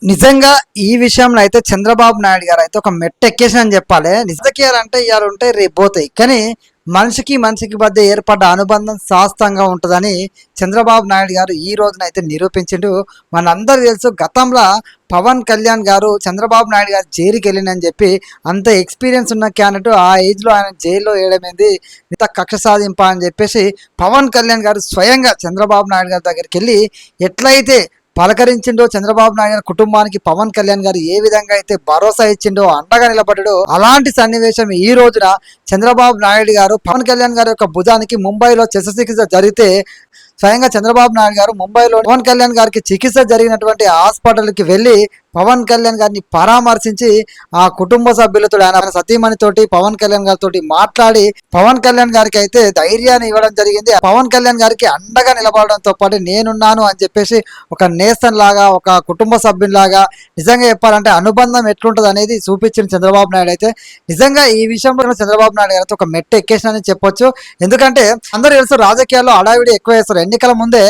నిజంగా ఈ విషయంలో అయితే చంద్రబాబు నాయుడు గారు అయితే ఒక మెట్టు ఎక్కేసిన చెప్పాలి. రాజకీయాలు అంటే ఇవాళ ఉంటాయి రేపు పోతాయి, కానీ మనిషికి మనిషికి మధ్య ఏర్పడ్డ అనుబంధం శాశ్వతంగా ఉంటుందని చంద్రబాబు నాయుడు గారు ఈ రోజున అయితే నిరూపించిండు. మనందరూ తెలుసు, గతంలో పవన్ కళ్యాణ్ గారు చంద్రబాబు నాయుడు గారు జైలుకి వెళ్ళినని చెప్పి అంత ఎక్స్పీరియన్స్ ఉన్న క్యాండిడేట్ ఆ ఏజ్లో ఆయన జైల్లో వేయడమేంది, ఇంత కక్ష సాధింప అని చెప్పేసి పవన్ కళ్యాణ్ గారు స్వయంగా చంద్రబాబు నాయుడు గారి దగ్గరికి వెళ్ళి ఎట్లయితే పలకరించిండో, చంద్రబాబు నాయుడు గారి కుటుంబానికి పవన్ కళ్యాణ్ గారు ఏ విధంగా అయితే భరోసా ఇచ్చిండో, అండగా నిలబడ్డాడో, అలాంటి సన్నివేశం ఈ రోజున చంద్రబాబు నాయుడు గారు పవన్ కళ్యాణ్ గారి యొక్క భుజానికి ముంబైలో శస్త్రచికిత్స జరిగితే స్వయంగా చంద్రబాబు నాయుడు గారు ముంబైలో పవన్ కళ్యాణ్ గారికి చికిత్స జరిగినటువంటి హాస్పిటల్కి వెళ్ళి పవన్ కళ్యాణ్ గారిని పరామర్శించి ఆ కుటుంబ సభ్యులతో, ఆయన సతీమణితోటి పవన్ కళ్యాణ్ గారితో మాట్లాడి పవన్ కళ్యాణ్ గారికి అయితే ధైర్యాన్ని ఇవ్వడం జరిగింది. పవన్ కళ్యాణ్ గారికి అండగా నిలబడడంతో పాటు నేనున్నాను అని చెప్పేసి ఒక నేస్తం లాగా, ఒక కుటుంబ సభ్యులాగా, నిజంగా చెప్పాలంటే అనుబంధం ఎట్లుంటుంది అనేది చూపించిన చంద్రబాబు నాయుడు అయితే నిజంగా ఈ విషయంలో చంద్రబాబు నాయుడు గారితో ఒక మెట్టు ఎక్కేసినని చెప్పొచ్చు. ఎందుకంటే అందరూ తెలుసు, రాజకీయాల్లో హడావిడి ఎక్కువ వేస్తారు. ఎన్నికల ముందే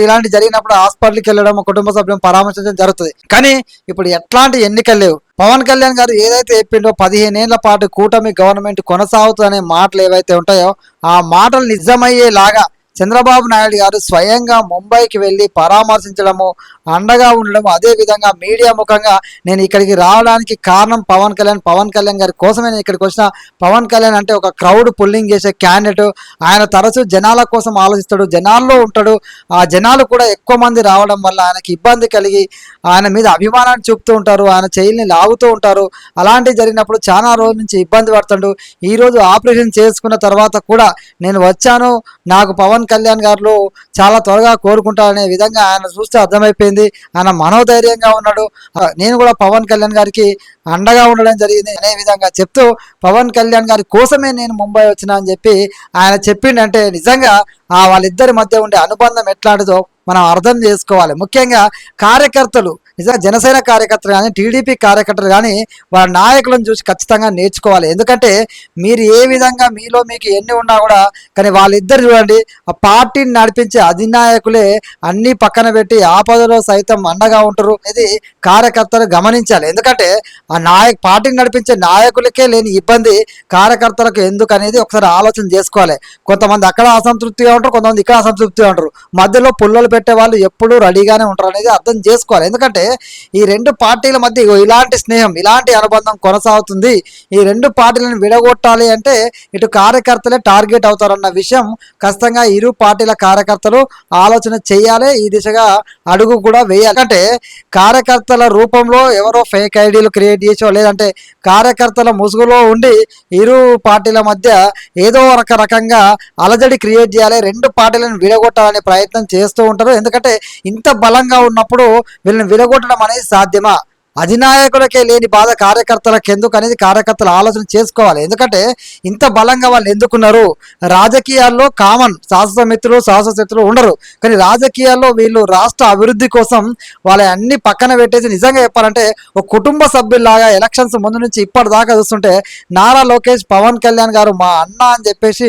ఇలాంటి జరిగినప్పుడు హాస్పిటల్కి వెళ్ళడం, కుటుంబ సభ్యులను పరామర్శించడం జరుగుతుంది. కానీ ఇప్పుడు ఎట్లాంటి ఎన్నికలు లేవు. పవన్ కళ్యాణ్ గారు ఏదైతే చెప్పిండో 15 ఏళ్ల పాటు కూటమి గవర్నమెంట్ కొనసాగుతుందనే మాటలు ఏవైతే ఉంటాయో ఆ మాటలు నిజమయ్యేలాగా చంద్రబాబు నాయుడు గారు స్వయంగా ముంబైకి వెళ్ళి పరామర్శించడము, అండగా ఉండడం, అదేవిధంగా మీడియా ముఖంగా నేను ఇక్కడికి రావడానికి కారణం పవన్ కళ్యాణ్ గారి కోసమే నేను ఇక్కడికి వచ్చిన. పవన్ కళ్యాణ్ అంటే ఒక క్రౌడ్ పుల్లింగ్ చేసే క్యాండిడేట్. ఆయన తరచూ జనాల కోసం ఆలోచిస్తాడు, జనాల్లో ఉంటాడు. ఆ జనాలు కూడా ఎక్కువ మంది రావడం వల్ల ఆయనకి ఇబ్బంది కలిగి ఆయన మీద అభిమానాన్ని చూపుతూ ఉంటారు, ఆయన చెయ్యిని లాగుతూ ఉంటారు. అలాంటివి జరిగినప్పుడు చాలా రోజుల నుంచి ఇబ్బంది పడుతాడు. ఈరోజు ఆపరేషన్ చేసుకున్న తర్వాత కూడా నేను వచ్చాను, నాకు పవన్ కళ్యాణ్ గారు చాలా త్వరగా కోరుకుంటారనే విధంగా ఆయన చూస్తే అర్థమైపోయింది. ఆయన మనోధైర్యంగా ఉన్నాడు. నేను కూడా పవన్ కళ్యాణ్ గారికి అండగా ఉండడం జరిగింది అనే విధంగా చెప్తూ పవన్ కళ్యాణ్ గారి కోసమే నేను ముంబై వచ్చినా అని చెప్పి ఆయన చెప్పిండంటే నిజంగా వాళ్ళిద్దరి మధ్య ఉండే అనుబంధం ఎట్లాంటిదో మనం అర్థం చేసుకోవాలి. ముఖ్యంగా కార్యకర్తలు, నిజంగా జనసేన కార్యకర్తలు కానీ, టీడీపీ కార్యకర్తలు కానీ వాళ్ళ నాయకులను చూసి ఖచ్చితంగా నేర్చుకోవాలి. ఎందుకంటే మీరు ఏ విధంగా మీలో మీకు ఎన్ని ఉన్నా కూడా, కానీ వాళ్ళిద్దరు చూడండి, ఆ పార్టీని నడిపించే అధినాయకులే అన్ని పక్కన పెట్టి ఆపదలో సైతం అండగా ఉంటారు అనేది కార్యకర్తలు గమనించాలి. ఎందుకంటే ఆ పార్టీని నడిపించే నాయకులకే లేని ఇబ్బంది కార్యకర్తలకు ఎందుకు అనేది ఒకసారి ఆలోచన చేసుకోవాలి. కొంతమంది అక్కడ అసంతృప్తిగా ఉంటారు, కొంతమంది ఇక్కడ అసంతృప్తిగా ఉంటారు. మధ్యలో పుల్లలు పెట్టే వాళ్ళు ఎప్పుడూ రెడీగానే ఉంటారు అనేది అర్థం చేసుకోవాలి. ఎందుకంటే ఈ రెండు పార్టీల మధ్య ఇలాంటి స్నేహం, ఇలాంటి అనుబంధం కొనసాగుతుంది. ఈ రెండు పార్టీలను విడగొట్టాలి అంటే ఇటు కార్యకర్తలే టార్గెట్ అవుతారన్న విషయం ఖచ్చితంగా ఇరు పార్టీల కార్యకర్తలు ఆలోచన చేయాలి. ఈ దిశగా అడుగు కూడా వేయాలి. అంటే కార్యకర్తల రూపంలో ఎవరో ఫేక్ ఐడీలు క్రియేట్ చేసో, లేదంటే కార్యకర్తల ముసుగులో ఉండి ఇరు పార్టీల మధ్య ఏదో ఒక రకంగా అలజడి క్రియేట్ చేయాలి, రెండు పార్టీలను విడగొట్టాలనే ప్రయత్నం చేస్తూ ఉంటారు. ఎందుకంటే ఇంత బలంగా ఉన్నప్పుడు వీళ్ళని విడగొట్టడం అనేది సాధ్యమా? అధినాయకులకే లేని బాధ కార్యకర్తలకు ఎందుకు అనేది కార్యకర్తలు ఆలోచన చేసుకోవాలి. ఎందుకంటే ఇంత బలంగా వాళ్ళు ఎందుకున్నారు? రాజకీయాల్లో కామన్ శాశ్వత మిత్రులు, శాశ్వత శత్రులు ఉండరు. కానీ రాజకీయాల్లో వీళ్ళు రాష్ట్ర అభివృద్ధి కోసం వాళ్ళ అన్ని పక్కన పెట్టేసి, నిజంగా చెప్పాలంటే ఒక కుటుంబ సభ్యుల్లాగా ఎలక్షన్స్ ముందు నుంచి ఇప్పటిదాకా చూస్తుంటే నారా లోకేష్ పవన్ కళ్యాణ్ గారు మా అన్న అని చెప్పేసి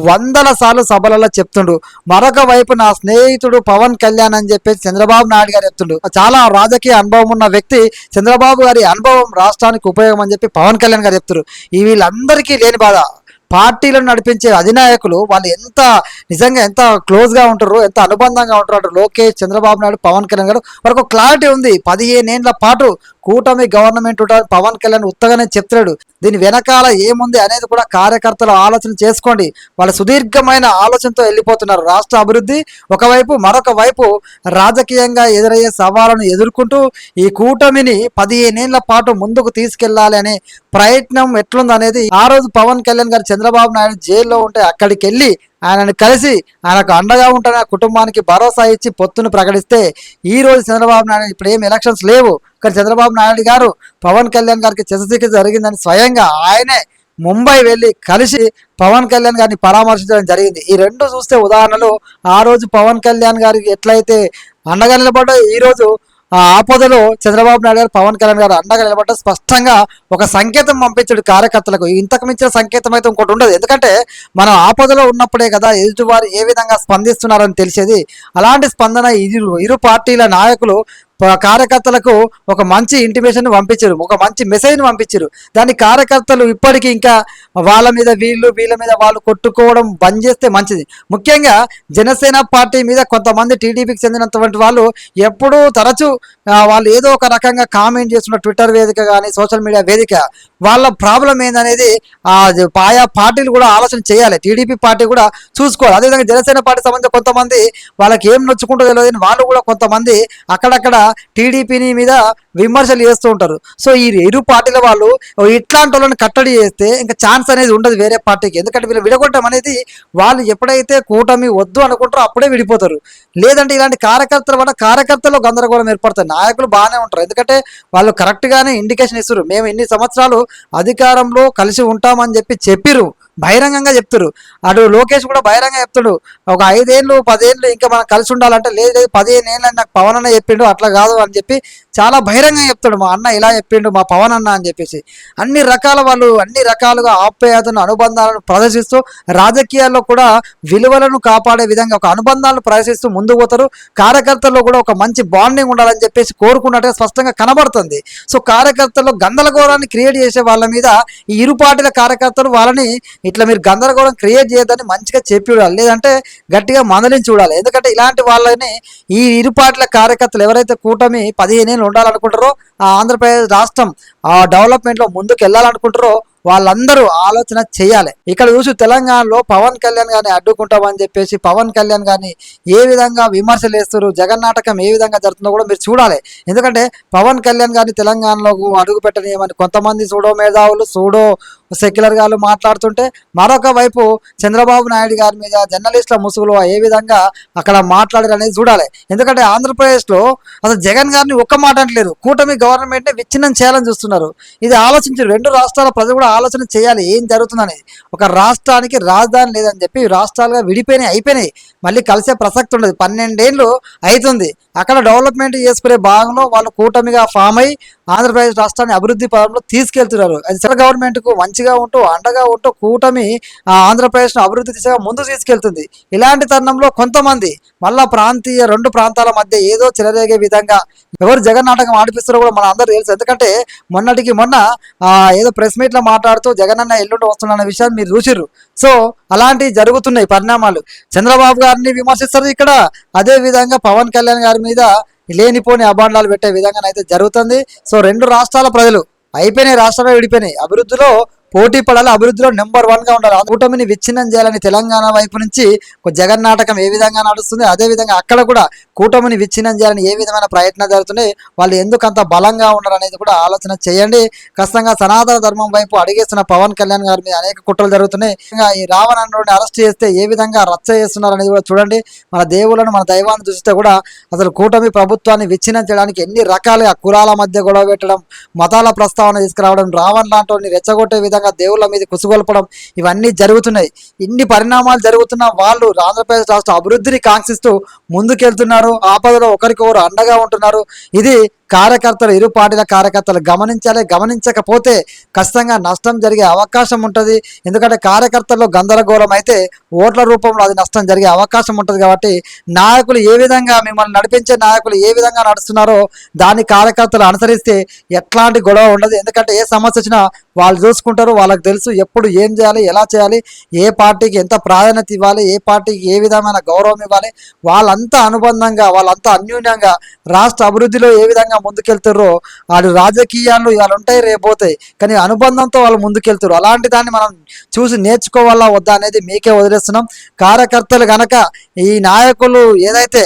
100 సార్లు సభలలో చెప్తుండు. మరొక వైపు నా స్నేహితుడు పవన్ కళ్యాణ్ అని చెప్పేసి చంద్రబాబు నాయుడు గారు చెప్తుండు. చాలా రాజకీయ అనుభవం ఉన్న వ్యక్తి. చంద్రబాబు గారి అనుభవం రాష్ట్రానికి ఉపయోగం అని చెప్పి పవన్ కళ్యాణ్ గారు చెప్తారు. వీళ్ళందరికీ లేని బాధ పార్టీలను నడిపించే అధినాయకులు వాళ్ళు నిజంగా ఎంత క్లోజ్గా ఉంటారు, ఎంత అనుబంధంగా ఉంటారు. లోకేష్, చంద్రబాబు నాయుడు, పవన్ కళ్యాణ్ గారు వరకు క్లారిటీ ఉంది. 15 ఏళ్ల పాటు కూటమి గవర్నమెంట్ ఉంటారు. పవన్ కళ్యాణ్ ఉత్తగానే చెప్తాడు. దీని వెనకాల ఏముంది అనేది కూడా కార్యకర్తలు ఆలోచన చేసుకోండి. వాళ్ళ సుదీర్ఘమైన ఆలోచనతో వెళ్ళిపోతున్నారు. రాష్ట్ర అభివృద్ధి ఒకవైపు, మరొక వైపు రాజకీయంగా ఎదురయ్యే సవాళ్ళను ఎదుర్కొంటూ ఈ కూటమిని 15 ఏళ్ల పాటు ముందుకు తీసుకెళ్లాలి అనే ప్రయత్నం ఎట్లుంది అనేది ఆ రోజు పవన్ కళ్యాణ్ గారు చంద్రబాబు నాయుడు జైల్లో ఉంటే అక్కడికి వెళ్ళి ఆయనను కలిసి ఆయనకు అండగా ఉంటున్న కుటుంబానికి భరోసా ఇచ్చి పొత్తును ప్రకటిస్తే ఈ రోజు చంద్రబాబు నాయుడు ఇప్పుడు ఏం ఎలక్షన్స్ లేవు, కానీ చంద్రబాబు నాయుడు గారు పవన్ కళ్యాణ్ గారికి శస్త్రచికిత్స జరిగిందని స్వయంగా ఆయనే ముంబై వెళ్ళి కలిసి పవన్ కళ్యాణ్ గారిని పరామర్శించడం జరిగింది. ఈ రెండు చూస్తే ఉదాహరణలు ఆ రోజు పవన్ కళ్యాణ్ గారికి ఎట్లయితే అండగా నిలబడ్డా, ఈ రోజు ఆపదలో చంద్రబాబు నాయుడు గారు పవన్ కళ్యాణ్ గారు అండగా నిలబడ్డ స్పష్టంగా ఒక సంకేతం పంపించాడు కార్యకర్తలకు. ఇంతకు మించిన సంకేతం అయితే ఇంకోటి ఉండదు. ఎందుకంటే మనం ఆపదలో ఉన్నప్పుడే కదా ఎదుటివారు ఏ విధంగా స్పందిస్తున్నారని తెలిసేది. అలాంటి స్పందన ఇరు పార్టీల నాయకులు కార్యకర్తలకు ఒక మంచి ఇంటిమేషన్ పంపించారు, ఒక మంచి మెసేజ్ పంపించారు. దాని కార్యకర్తలు ఇప్పటికీ ఇంకా వాళ్ళ మీద వీళ్ళ మీద వాళ్ళు కొట్టుకోవడం బంద్ చేస్తే మంచిది. ముఖ్యంగా జనసేన పార్టీ మీద కొంతమంది టీడీపీకి చెందినటువంటి వాళ్ళు ఎప్పుడూ తరచూ వాళ్ళు ఏదో ఒక రకంగా కామెంట్ చేస్తున్న ట్విట్టర్ వేదిక కానీ సోషల్ మీడియా వేదిక వాళ్ళ ప్రాబ్లం ఏందనేది ఆయా పార్టీలు కూడా ఆలోచన చేయాలి. టీడీపీ పార్టీ కూడా చూసుకోవాలి. అదేవిధంగా జనసేన పార్టీ సంబంధించిన కొంతమంది వాళ్ళకి ఏం నొచ్చుకుంటూ తెలియదు, వాళ్ళు కూడా కొంతమంది అక్కడక్కడ టీడీపీని మీద విమర్శలు చేస్తూ ఉంటారు. సో ఈ ఇరు పార్టీల వాళ్ళు ఇట్లాంటి వాళ్ళని కట్టడి చేస్తే ఇంకా ఛాన్స్ అనేది ఉండదు వేరే పార్టీకి. ఎందుకంటే వీళ్ళు విడగొట్టడం అనేది వాళ్ళు ఎప్పుడైతే కూటమి వద్దు అనుకుంటారో అప్పుడే విడిపోతారు. లేదంటే ఇలాంటి కార్యకర్తల వల్ల కార్యకర్తల్లో గందరగోళం ఏర్పడుతుంది. నాయకులు బాగానే ఉంటారు, ఎందుకంటే వాళ్ళు కరెక్ట్గానే ఇండికేషన్ ఇస్తారు. మేము ఇన్ని సంవత్సరాలు అధికారంలో కలిసి ఉంటామని చెప్పిర్రు, బహిరంగంగా చెప్తారు. అటు లోకేష్ కూడా బహిరంగంగా చెప్తాడు, ఒక 5 ఏళ్ళు 10 ఏళ్ళు ఇంకా మనం కలిసి ఉండాలంటే లేదు 15 ఏళ్ళు అని నాకు పవన్ అన్న చెప్పిండు, అట్లా కాదు అని చెప్పి చాలా బహిరంగంగా చెప్తాడు. మా అన్న ఇలా చెప్పిండు, మా పవన్ అన్న అని చెప్పేసి అన్ని రకాలుగా ఆప్యాయతను అనుబంధాలను ప్రదర్శిస్తూ రాజకీయాల్లో కూడా విలువలను కాపాడే విధంగా ఒక అనుబంధాలను ప్రదర్శిస్తూ ముందుకు పోతారు. కార్యకర్తల్లో కూడా ఒక మంచి బాండింగ్ ఉండాలని చెప్పేసి కోరుకున్నట్టుగా స్పష్టంగా కనబడుతుంది. సో కార్యకర్తల్లో గందరగోళాన్ని క్రియేట్ చేసే వాళ్ళ మీద ఈ ఇరు పార్టీల కార్యకర్తలు వాళ్ళని ఇట్లా మీరు గందరగోళం క్రియేట్ చేయొద్దని మంచిగా చెప్పి చూడాలి, లేదంటే గట్టిగా మందలించి చూడాలి. ఎందుకంటే ఇలాంటి వాళ్ళని ఈ ఇరు పార్టీల కార్యకర్తలు ఎవరైతే కూటమి 15 ఏళ్ళు ఉండాలనుకుంటారో ఆ ఆంధ్రప్రదేశ్ రాష్ట్రం ఆ డెవలప్మెంట్లో ముందుకు వెళ్ళాలనుకుంటారో వాళ్ళందరూ ఆలోచన చేయాలి. ఇక్కడ చూసి తెలంగాణలో పవన్ కళ్యాణ్ గారిని అడ్డుకుంటామని చెప్పేసి పవన్ కళ్యాణ్ గారిని ఏ విధంగా విమర్శలు వేస్తారు, జగన్నాటకం ఏ విధంగా జరుగుతుందో కూడా మీరు చూడాలి. ఎందుకంటే పవన్ కళ్యాణ్ గారిని తెలంగాణలో అడుగు పెట్టనియమని కొంతమంది సూడో మేధావులు సూడో సెక్యులర్ గారు మాట్లాడుతుంటే, మరొక వైపు చంద్రబాబు నాయుడు గారి మీద జర్నలిస్టుల ముసుగులో ఏ విధంగా అక్కడ మాట్లాడారు అనేది చూడాలి. ఎందుకంటే ఆంధ్రప్రదేశ్లో అసలు జగన్ గారిని ఒక్క మాట అంటలేరు, కూటమి గవర్నమెంట్ని విచ్ఛిన్నం చేయాలని చూస్తున్నారు. ఇది ఆలోచించారు, 2 రాష్ట్రాల ప్రజలు కూడా ఆలోచన చేయాలి ఏం జరుగుతుందని. ఒక రాష్ట్రానికి రాజధాని లేదని చెప్పి రాష్ట్రాలుగా అయిపోయినాయి, మళ్ళీ కలిసే ప్రసక్తి ఉండదు. 12 ఏళ్ళు అవుతుంది. అక్కడ డెవలప్మెంట్ చేసుకునే భాగంలో వాళ్ళు కూటమిగా ఫామ్ అయ్యి ఆంధ్రప్రదేశ్ రాష్ట్రాన్ని అభివృద్ధి పదంలో తీసుకెళ్తున్నారు. అది సెంట్రల్ గవర్నమెంట్కు మంచిగా ఉంటూ అండగా ఉంటూ కూటమి ఆంధ్రప్రదేశ్ను అభివృద్ధి దిశగా ముందు తీసుకెళ్తుంది. ఇలాంటి తరుణంలో కొంతమంది మళ్ళా ప్రాంతీయ 2 ప్రాంతాల మధ్య ఏదో చెలరేగే విధంగా ఎవరు జగన్నాటకం ఆడిపిస్తారో కూడా మన అందరూ తెలుసు. ఎందుకంటే మొన్నటికి మొన్న ఏదో ప్రెస్ మీట్లో మాట్లాడుతూ జగనన్న ఎల్లుండి వస్తున్న విషయాన్ని మీరు చూసిర్రు. సో అలాంటివి జరుగుతున్నాయి పరిణామాలు. చంద్రబాబు గారిని విమర్శిస్తారు ఇక్కడ, అదే విధంగా పవన్ కళ్యాణ్ గారి మీద లేనిపోని అభాండాలు పెట్టే విధంగా అయితే జరుగుతుంది. సో 2 రాష్ట్రాల ప్రజలు అయిపోయినాయి, రాష్ట్రాలు విడిపోయినాయి. అభివృద్ధిలో పోటీ పడాలి, అభివృద్ధిలో నెంబర్ 1గా ఉండాలి. కూటమిని విచ్ఛిన్నం చేయాలని తెలంగాణ వైపు నుంచి ఒక జగన్నాటకం ఏ విధంగా నడుస్తుంది, అదేవిధంగా అక్కడ కూడా కూటమిని విచ్ఛిన్నం చేయాలని ఏ విధమైన ప్రయత్నాలు జరుగుతున్నాయి, వాళ్ళు ఎందుకు అంత బలంగా ఉన్నారు అనేది కూడా ఆలోచన చేయండి. ఖచ్చితంగా సనాతన ధర్మం వైపు అడిగేస్తున్న పవన్ కళ్యాణ్ గారి మీద అనేక కుట్రలు జరుగుతున్నాయి. ఇంకా ఈ రావణుడిని అరెస్ట్ చేస్తే ఏ విధంగా రచ్చ చేస్తున్నారు అనేది కూడా చూడండి. మన దేవుళ్ళను మన దైవాన్ని చూస్తే కూడా అసలు కూటమి ప్రభుత్వాన్ని విచ్ఛిన్నం చేయడానికి ఎన్ని రకాలుగా కులాల మధ్య గొడవ పెట్టడం, మతాల ప్రస్తావన తీసుకురావడం, రావణ్ లాంటి రెచ్చగొట్టే విధంగా దేవుళ్ళ మీద కుసుగొల్పడం, ఇవన్నీ జరుగుతున్నాయి. ఇన్ని పరిణామాలు జరుగుతున్న వాళ్ళు ఆంధ్రప్రదేశ్ రాష్ట్ర అభివృద్ధిని కాంక్షిస్తూ ముందుకెళ్తున్నారు. ఆపదలో ఒకరికొకరు అండగా ఉంటున్నారు. ఇది కార్యకర్తలు ఇరు పార్టీల కార్యకర్తలు గమనించాలి. గమనించకపోతే ఖచ్చితంగా నష్టం జరిగే అవకాశం ఉంటుంది. ఎందుకంటే కార్యకర్తల్లో గందరగోళం అయితే ఓట్ల రూపంలో అది నష్టం జరిగే అవకాశం ఉంటుంది. కాబట్టి నాయకులు ఏ విధంగా మిమ్మల్ని నడిపించే నాయకులు ఏ విధంగా నడుస్తున్నారో దాన్ని కార్యకర్తలు అనుసరిస్తే ఎట్లాంటి గొడవ ఉండదు. ఎందుకంటే ఏ సమస్య వచ్చినా వాళ్ళు చూసుకుంటారు, వాళ్ళకి తెలుసు ఎప్పుడు ఏం చేయాలి, ఎలా చేయాలి, ఏ పార్టీకి ఎంత ప్రాధాన్యత ఇవ్వాలి, ఏ పార్టీకి ఏ విధమైన గౌరవం ఇవ్వాలి, వాళ్ళంతా అనుబంధంగా వాళ్ళంతా అన్యూన్యంగా రాష్ట్ర అభివృద్ధిలో ఏ విధంగా ముందుకెళ్తారో వాళ్ళు రాజకీయాలు ఇవాళ ఉంటాయి రేపోతాయి, కానీ అనుబంధంతో వాళ్ళు ముందుకెళ్తారు. అలాంటి దాన్ని మనం చూసి నేర్చుకోవాలా వద్దా అనేది మీకే వదిలేస్తున్నాం. కార్యకర్తలు గనక ఈ నాయకులు ఏదైతే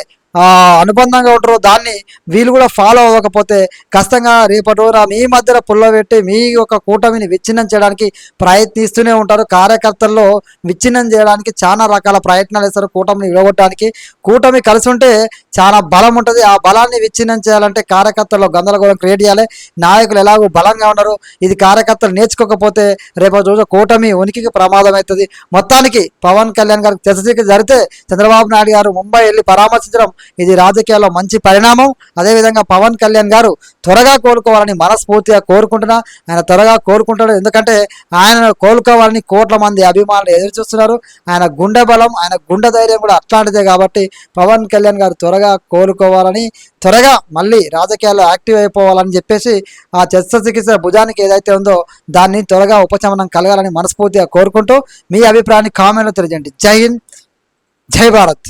అనుబంధంగా ఉంటారో దాన్ని వీళ్ళు కూడా ఫాలో అవ్వకపోతే ఖచ్చితంగా రేపటి రోజున మీ మధ్యలో పుల్లబెట్టి మీ యొక్క కూటమిని విచ్ఛిన్నం చేయడానికి ప్రయత్నిస్తూనే ఉంటారు. కార్యకర్తల్లో విచ్ఛిన్నం చేయడానికి చాలా రకాల ప్రయత్నాలు చేస్తారు. కూటమిని విడగొట్టడానికి కూటమి కలిసి ఉంటే చాలా బలం ఉంటుంది. ఆ బలాన్ని విచ్ఛిన్నం చేయాలంటే కార్యకర్తల్లో గందరగోళం క్రియేట్ చేయాలి. నాయకులు ఎలాగో బలంగా ఉన్నారు, ఇది కార్యకర్తలు నేర్చుకోకపోతే రేపటి రోజు కూటమి ఉనికికి ప్రమాదం అవుతుంది. మొత్తానికి పవన్ కళ్యాణ్ గారికి తెసచికి జరిగితే చంద్రబాబు నాయుడు గారు ముంబై వెళ్ళి పరామర్శించడం ఇది రాజకీయాల్లో మంచి పరిణామం. అదేవిధంగా పవన్ కళ్యాణ్ గారు త్వరగా కోలుకోవాలని మనస్ఫూర్తిగా కోరుకుంటున్నా. ఆయన త్వరగా కోలుకుంటాడు, ఎందుకంటే ఆయన కోలుకోవాలని కోట్ల మంది అభిమానులు ఎదురు చూస్తున్నారు. ఆయన గుండె బలం, ఆయన గుండె ధైర్యం కూడా అట్లాంటిదే. కాబట్టి పవన్ కళ్యాణ్ గారు త్వరగా కోలుకోవాలని, త్వరగా మళ్ళీ రాజకీయాల్లో యాక్టివ్ అయిపోవాలని చెప్పేసి ఆ శస్త్రచికిత్స భుజానికి ఏదైతే ఉందో దాన్ని త్వరగా ఉపశమనం కలగాలని మనస్ఫూర్తిగా కోరుకుంటూ మీ అభిప్రాయాన్ని కామెంట్లో తెలియజేయండి. జై హింద్, జై భారత్.